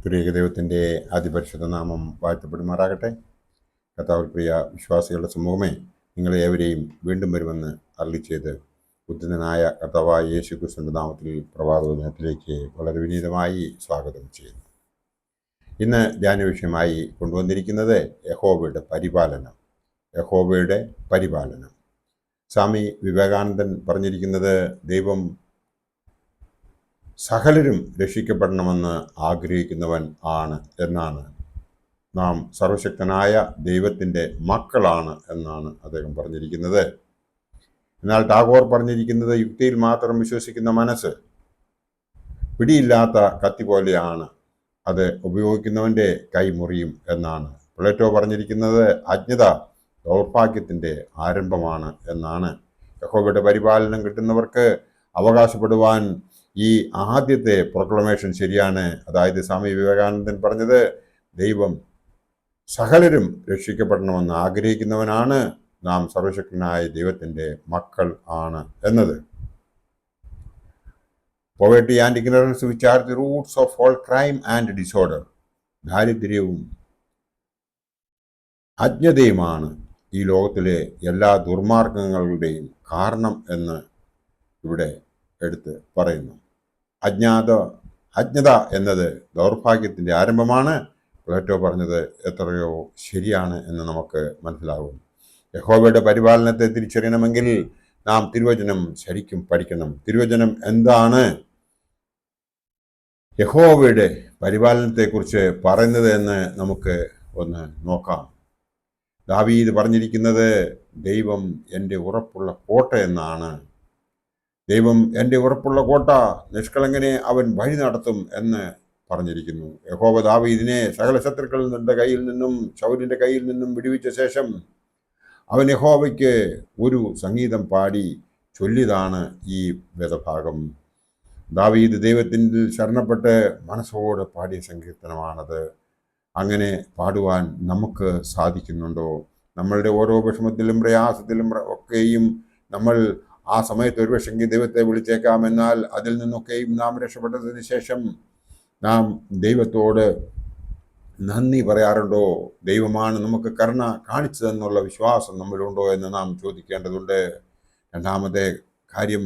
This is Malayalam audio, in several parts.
ത്രിയേക ദൈവത്തിൻ്റെ അതിപരിശുദ്ധ നാമം വാഴ്ത്തപ്പെടുമാറാകട്ടെ. കർത്താവിൽ പ്രിയ വിശ്വാസികളുടെ സമൂഹമേ, നിങ്ങളെ ഏവരെയും വീണ്ടും വരുമെന്ന് അരുളിച്ചെയ്ത് ഉദ്ധിതനായ കർത്താവായ യേശു ക്രിസ്തുവിൻ്റെ നാമത്തിൽ പ്രഭാതവചനത്തിലേക്ക് വളരെ വിനീതമായി സ്വാഗതം ചെയ്യുന്നു. ഇന്ന് ധ്യാന വിഷയമായി കൊണ്ടുവന്നിരിക്കുന്നത് യഹോവയുടെ പരിപാലനം. യഹോവയുടെ പരിപാലനം. സ്വാമി വിവേകാനന്ദൻ പറഞ്ഞിരിക്കുന്നത്, ദൈവം സകലരും രക്ഷിക്കപ്പെടണമെന്ന് ആഗ്രഹിക്കുന്നവൻ ആണ് എന്നാണ്. നാം സർവശക്തനായ ദൈവത്തിൻ്റെ മക്കളാണ് എന്നാണ് അദ്ദേഹം പറഞ്ഞിരിക്കുന്നത്. എന്നാൽ ടാഗോർ പറഞ്ഞിരിക്കുന്നത്, യുക്തിയിൽ മാത്രം വിശ്വസിക്കുന്ന മനസ്സ് പിടിയില്ലാത്ത കത്തി പോലെയാണ്, അത് ഉപയോഗിക്കുന്നവൻ്റെ കൈ മുറിയും എന്നാണ്. പ്ലേറ്റോ പറഞ്ഞിരിക്കുന്നത്, അജ്ഞത ദൗർഭാഗ്യത്തിൻ്റെ ആരംഭമാണ് എന്നാണ്. യഹോവയുടെ പരിപാലനം കിട്ടുന്നവർക്ക് അവകാശപ്പെടുവാൻ ഈ ആദ്യത്തെ പ്രൊക്ലമേഷൻ ശരിയാണ്. അതായത് സ്വാമി വിവേകാനന്ദൻ പറഞ്ഞത്, ദൈവം സകലരും രക്ഷിക്കപ്പെടണമെന്ന് ആഗ്രഹിക്കുന്നവനാണ്, നാം സർവശക്തനായ ദൈവത്തിൻ്റെ മക്കൾ ആണ് എന്നത്. Poverty and ignorance which are the Roots of all crime and disorder. ദാരിദ്ര്യവും അജ്ഞതയുമാണ് ഈ ലോകത്തിലെ എല്ലാ ദുർമാർഗങ്ങളുടെയും കാരണം എന്ന് ഇവിടെ എടുത്ത് പറയുന്നു. അജ്ഞത എന്നത് ദൗർഭാഗ്യത്തിൻ്റെ ആരംഭമാണ്. പ്ലേറ്റോ പറഞ്ഞത് എത്രയോ ശരിയാണ് എന്ന് നമുക്ക് മനസ്സിലാകും. യഹോവയുടെ പരിപാലനത്തെ തിരിച്ചറിയണമെങ്കിൽ നാം തിരുവചനം ശരിക്കും പഠിക്കണം. തിരുവചനം എന്താണ് യഹോവയുടെ പരിപാലനത്തെക്കുറിച്ച് പറയുന്നത് എന്ന് നമുക്ക് ഒന്ന് നോക്കാം. ദാവീദ് പറഞ്ഞിരിക്കുന്നത്, ദൈവം എൻ്റെ ഉറപ്പുള്ള കോട്ട എന്നാണ്. ദൈവം എൻ്റെ ഉറപ്പുള്ള കോട്ട, നിഷ്കളങ്കനെ അവൻ വഴി നടത്തും എന്ന് പറഞ്ഞിരിക്കുന്നു. യഹോവ ദാവീദിനെ സകല ശത്രുക്കളുടെ കയ്യിൽ നിന്നും, ശൗലിൻ്റെ കയ്യിൽ നിന്നും വിടുവിച്ച ശേഷം അവൻ യഹോവയ്ക്ക് ഒരു സംഗീതം പാടി ചൊല്ലിയതാണ് ഈ വേദഭാഗം. ദാവീദ് ദൈവത്തിൽ ശരണപ്പെട്ട് മനസ്സോടെ പാടിയ സങ്കീർത്തനമാണത്. അങ്ങനെ പാടുവാൻ നമുക്ക് സാധിക്കുന്നുണ്ടോ? നമ്മളുടെ ഓരോ വിഷമത്തിലും പ്രയാസത്തിലും ഒക്കെയും നമ്മൾ ആ സമയത്ത് ഒരുപക്ഷെങ്കിൽ ദൈവത്തെ വിളിച്ചേക്കാം. എന്നാൽ അതിൽ നിന്നൊക്കെയും നാം രക്ഷപ്പെട്ടതിന് ശേഷം നാം ദൈവത്തോട് നന്ദി പറയാറുണ്ടോ? ദൈവമാണ് നമുക്ക് കരുണ കാണിച്ചതെന്നുള്ള വിശ്വാസം നമ്മളുണ്ടോ എന്ന് നാം ചോദിക്കേണ്ടതുണ്ട്. രണ്ടാമത്തെ കാര്യം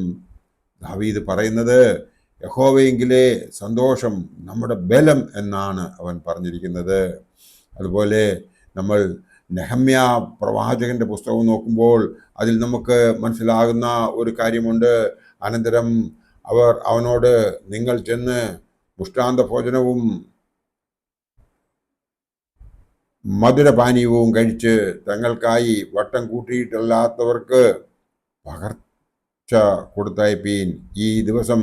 ദാവീദ് പറയുന്നത്, യഹോവയെങ്കിലേ സന്തോഷം നമ്മുടെ ബലം എന്നാണ് അവൻ പറഞ്ഞിരിക്കുന്നത്. അതുപോലെ നമ്മൾ നെഹമ്യ പ്രവാചകന്റെ പുസ്തകം നോക്കുമ്പോൾ അതിൽ നമുക്ക് മനസ്സിലാകുന്ന ഒരു കാര്യമുണ്ട്. അനന്തരം അവർ അവനോട്, നിങ്ങൾ ചെന്ന് പുഷ്ടാന്ത ഭോജനവും മധുരപാനീയവും കഴിച്ച് തങ്ങൾക്കായി വട്ടം കൂട്ടിയിട്ടല്ലാത്തവർക്ക് പകർച്ച കൊടുത്തയപ്പീൻ. ഈ ദിവസം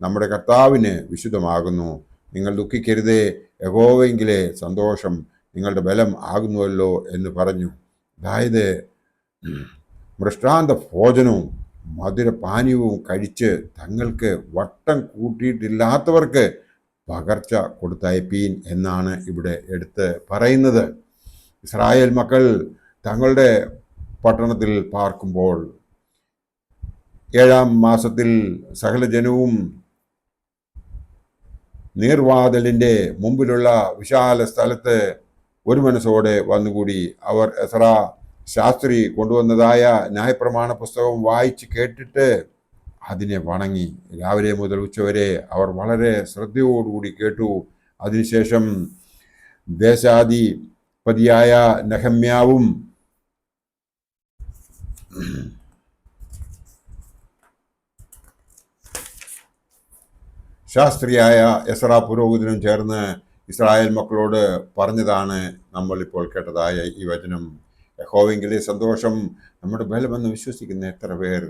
നമ്മുടെ കർത്താവിന് വിശുദ്ധമാകുന്നു. നിങ്ങൾ ദുഃഖിക്കരുതേ, യഹോവയെങ്കിലേ സന്തോഷം നിങ്ങളുടെ ബലം ആകുന്നുവല്ലോ എന്ന് പറഞ്ഞു. അതായത് മൃഷ്ടാന്ത ഭോജനവും മധുരപാനീയവും കഴിച്ച് തങ്ങൾക്ക് വട്ടം കൂട്ടിയിട്ടില്ലാത്തവർക്ക് പകർച്ച കൊടുത്തയപ്പീൻ എന്നാണ് ഇവിടെ എടുത്ത് പറയുന്നത്. ഇസ്രായേൽ മക്കൾ തങ്ങളുടെ പട്ടണത്തിൽ പാർക്കുമ്പോൾ 7-ാം മാസത്തിൽ സകല ജനവും നീർവാതിലിൻ്റെ മുമ്പിലുള്ള വിശാല സ്ഥലത്ത് ഒരു മനസ്സോടെ വന്നുകൂടി. അവർ എസ്രാ ശാസ്ത്രി കൊണ്ടുവന്നതായ ന്യായപ്രമാണ പുസ്തകം വായിച്ച് കേട്ടിട്ട് അതിനെ വണങ്ങി. രാവിലെ മുതൽ ഉച്ചവരെ അവർ വളരെ ശ്രദ്ധയോടുകൂടി കേട്ടു. അതിനുശേഷം ദേശാധിപതിയായ നെഹമ്യാവും ശാസ്ത്രിയായ എസ്രാ പുരോഹിതനും ചേർന്ന് ഇസ്രായേൽ മക്കളോട് പറഞ്ഞതാണ് നമ്മളിപ്പോൾ കേട്ടതായ ഈ വചനം. യഹോവയെങ്കിലേ സന്തോഷം നമ്മുടെ ബലമെന്ന് വിശ്വസിക്കുന്ന എത്ര പേർ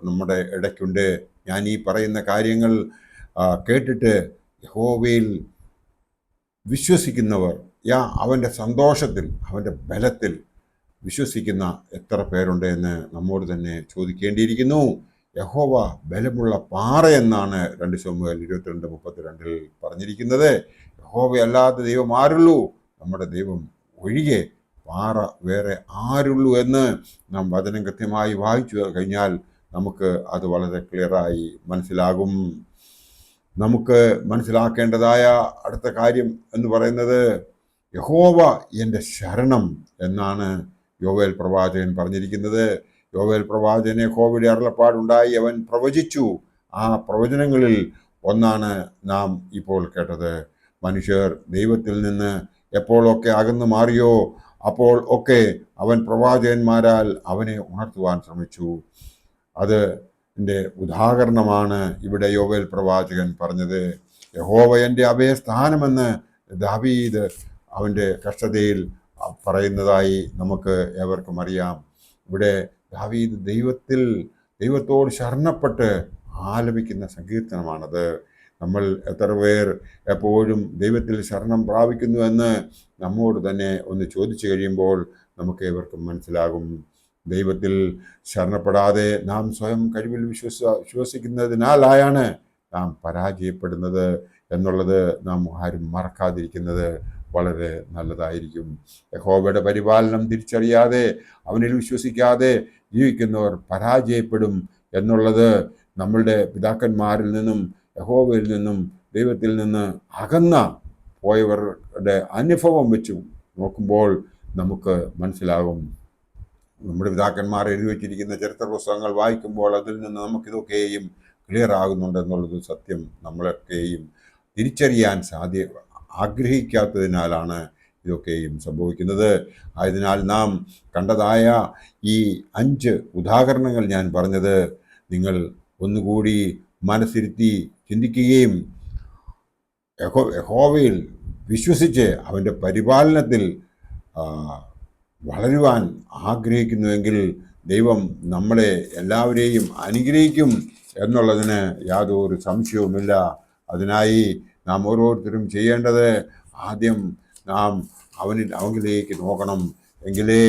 നമ്മുടെ ഇടയ്ക്കുണ്ട്? ഞാൻ ഈ പറയുന്ന കാര്യങ്ങൾ കേട്ടിട്ട് യഹോവയിൽ വിശ്വസിക്കുന്നവർ, അവൻ്റെ സന്തോഷത്തിൽ, അവൻ്റെ ബലത്തിൽ വിശ്വസിക്കുന്ന എത്ര പേരുണ്ട് എന്ന് നമ്മോട് തന്നെ ചോദിക്കേണ്ടിയിരിക്കുന്നു. യഹോവ ബലമുള്ള പാറ എന്നാണ് 2 ശമൂവേൽ 22:32 പറഞ്ഞിരിക്കുന്നത്. യഹോവയല്ലാത്ത ദൈവം ആരുള്ളൂ? നമ്മുടെ ദൈവം ഒഴികെ പാറ വേറെ ആരുള്ളൂ എന്ന് നാം വചനം കൃത്യമായി വായിച്ചു കഴിഞ്ഞാൽ നമുക്ക് അത് വളരെ ക്ലിയറായി മനസ്സിലാകും. നമുക്ക് മനസ്സിലാക്കേണ്ടതായ അടുത്ത കാര്യം എന്ന് പറയുന്നത് യഹോവ എൻ്റെ ശരണം എന്നാണ് യോവേൽ പ്രവാചകൻ പറഞ്ഞിരിക്കുന്നത്. യോവേൽ പ്രവാചകന് യഹോവയുടെ അരുളപ്പാടുണ്ടായി, അവൻ പ്രവചിച്ചു. ആ പ്രവചനങ്ങളിൽ ഒന്നാണ് നാം ഇപ്പോൾ കേട്ടത്. മനുഷ്യർ ദൈവത്തിൽ നിന്ന് എപ്പോഴൊക്കെ അകന്നു മാറിയോ അപ്പോൾ ഒക്കെ അവൻ പ്രവാചകന്മാരാൽ അവനെ ഉണർത്തുവാൻ ശ്രമിച്ചു. അതിൻ്റെ ഉദാഹരണമാണ് ഇവിടെ യോവേൽ പ്രവാചകൻ പറഞ്ഞത്. യഹോവ എൻ്റെ അഭയസ്ഥാനമെന്ന് ദാവീദ് അവൻ്റെ കഷ്ടതയിൽ പറയുന്നതായി നമുക്ക് ഏവർക്കും അറിയാം. ഇവിടെ ദാവീദ് ദൈവത്തോട് ശരണപ്പെട്ട് ആലപിക്കുന്ന സങ്കീർത്തനമാണത്. നമ്മൾ എത്ര പേർ എപ്പോഴും ദൈവത്തിൽ ശരണം പ്രാപിക്കുന്നു എന്ന് നമ്മോട് തന്നെ ഒന്ന് ചോദിച്ചു കഴിയുമ്പോൾ നമുക്ക് ഏവർക്കും മനസ്സിലാകും. ദൈവത്തിൽ ശരണപ്പെടാതെ നാം സ്വയം കഴിവിൽ വിശ്വസിക്കുന്നതിനാലായാണ് നാം പരാജയപ്പെടുന്നത് എന്നുള്ളത് നാം ആരും മറക്കാതിരിക്കുന്നത് വളരെ നല്ലതായിരിക്കും. യഹോവയുടെ പരിപാലനം തിരിച്ചറിയാതെ അവനിൽ വിശ്വസിക്കാതെ ജീവിക്കുന്നവർ പരാജയപ്പെടും എന്നുള്ളത് നമ്മളുടെ പിതാക്കന്മാരിൽ നിന്നും യഹോവയിൽ നിന്നും ദൈവത്തിൽ നിന്ന് അകന്ന പോയവരുടെ അനുഭവം വെച്ച് നോക്കുമ്പോൾ നമുക്ക് മനസ്സിലാകും. നമ്മുടെ പിതാക്കന്മാർ എഴുതി വച്ചിരിക്കുന്ന ചരിത്ര പുസ്തകങ്ങൾ വായിക്കുമ്പോൾ അതിൽ നിന്ന് നമുക്കിതൊക്കെയും ക്ലിയർ ആകുന്നുണ്ടെന്നുള്ളത് സത്യം. നമ്മളൊക്കെയും തിരിച്ചറിയാൻ ആഗ്രഹിക്കാത്തതിനാലാണ് ഇതൊക്കെയും സംഭവിക്കുന്നത്. ആയതിനാൽ നാം കണ്ടതായ ഈ 5 ഉദാഹരണങ്ങൾ ഞാൻ പറഞ്ഞത് നിങ്ങൾ ഒന്നുകൂടി മനസ്സിരുത്തി ചിന്തിക്കുകയും യഹോവയിൽ വിശ്വസിച്ച് അവൻ്റെ പരിപാലനത്തിൽ വളരുവാൻ ആഗ്രഹിക്കുന്നുവെങ്കിൽ ദൈവം നമ്മളെ എല്ലാവരെയും അനുഗ്രഹിക്കും എന്നുള്ളതിന് യാതൊരു സംശയവുമില്ല. അതിനായി നാം ഓരോരുത്തരും ചെയ്യേണ്ടത് ആദ്യം നാം അവനിലേക്ക് നോക്കണം. എങ്കിലേ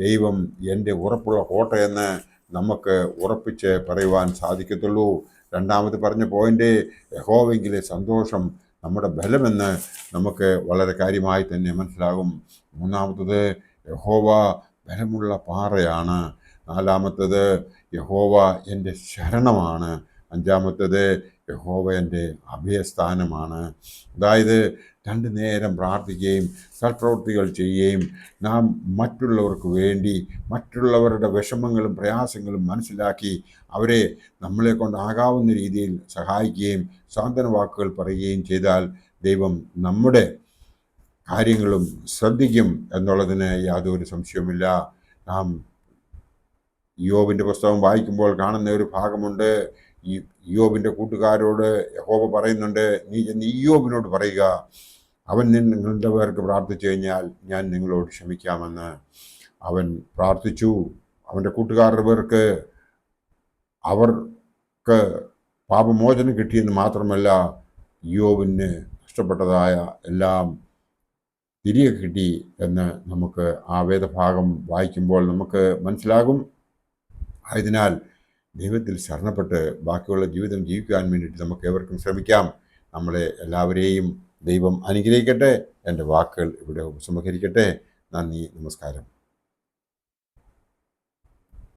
ദൈവം എൻ്റെ ഉറപ്പുള്ള കോട്ടയെന്ന് നമുക്ക് ഉറപ്പിച്ച് പറയുവാൻ സാധിക്കത്തുള്ളൂ. രണ്ടാമത് പറഞ്ഞ പോയിൻ്റ് യഹോവയെങ്കിലെ സന്തോഷം നമ്മുടെ ബലമെന്ന് നമുക്ക് വളരെ കാര്യമായി തന്നെ മനസ്സിലാകും. മൂന്നാമത്തത് യഹോവ ബലമുള്ള പാറയാണ്. നാലാമത്തത് യഹോവ എൻ്റെ ശരണമാണ്. അഞ്ചാമത്തത് യഹോവ എൻ്റെ അഭയസ്ഥാനമാണ്. അതായത് 2 നേരം പ്രാർത്ഥിക്കുകയും സൽപ്രവൃത്തികൾ ചെയ്യുകയും നാം മറ്റുള്ളവർക്ക് വേണ്ടി മറ്റുള്ളവരുടെ വിഷമങ്ങളും പ്രയാസങ്ങളും മനസ്സിലാക്കി അവരെ നമ്മളെ കൊണ്ടാകാവുന്ന രീതിയിൽ സഹായിക്കുകയും സാന്ത്വന വാക്കുകൾ പറയുകയും ചെയ്താൽ ദൈവം നമ്മുടെ കാര്യങ്ങളും ശ്രദ്ധിക്കും എന്നുള്ളതിന് യാതൊരു സംശയവുമില്ല. നാം ഇയ്യോബിൻ്റെ പുസ്തകം വായിക്കുമ്പോൾ കാണുന്ന ഒരു ഭാഗമുണ്ട്. ഈ ഇയ്യോബിൻ്റെ കൂട്ടുകാരോട് യഹോവ പറയുന്നുണ്ട്, നീ ചെന്ന് ഇയ്യോബിനോട് പറയുക, അവൻ നിങ്ങളുടെ പേർക്ക് പ്രാർത്ഥിച്ചു കഴിഞ്ഞാൽ ഞാൻ നിങ്ങളോട് ക്ഷമിക്കാമെന്ന്. അവൻ പ്രാർത്ഥിച്ചു. അവൻ്റെ കൂട്ടുകാരുടെ പേർക്ക് അവർക്ക് പാപമോചനം കിട്ടിയെന്ന് മാത്രമല്ല, ഇയ്യോബിന് നഷ്ടപ്പെട്ടതായ എല്ലാം തിരികെ കിട്ടി എന്ന് നമുക്ക് ആ വേദഭാഗം വായിക്കുമ്പോൾ നമുക്ക് മനസ്സിലാകും. ആയതിനാൽ ദൈവത്തിൽ ശരണപ്പെട്ട് ബാക്കിയുള്ള ജീവിതം ജീവിക്കാൻ വേണ്ടിയിട്ട് നമുക്ക് ഏവർക്കും ശ്രമിക്കാം. നമ്മളെ എല്ലാവരെയും ദൈവം അനുഗ്രഹിക്കട്ടെ. എൻ്റെ വാക്കുകൾ ഇവിടെ ഉപസംഹരിക്കട്ടെ. നന്ദി, നമസ്കാരം.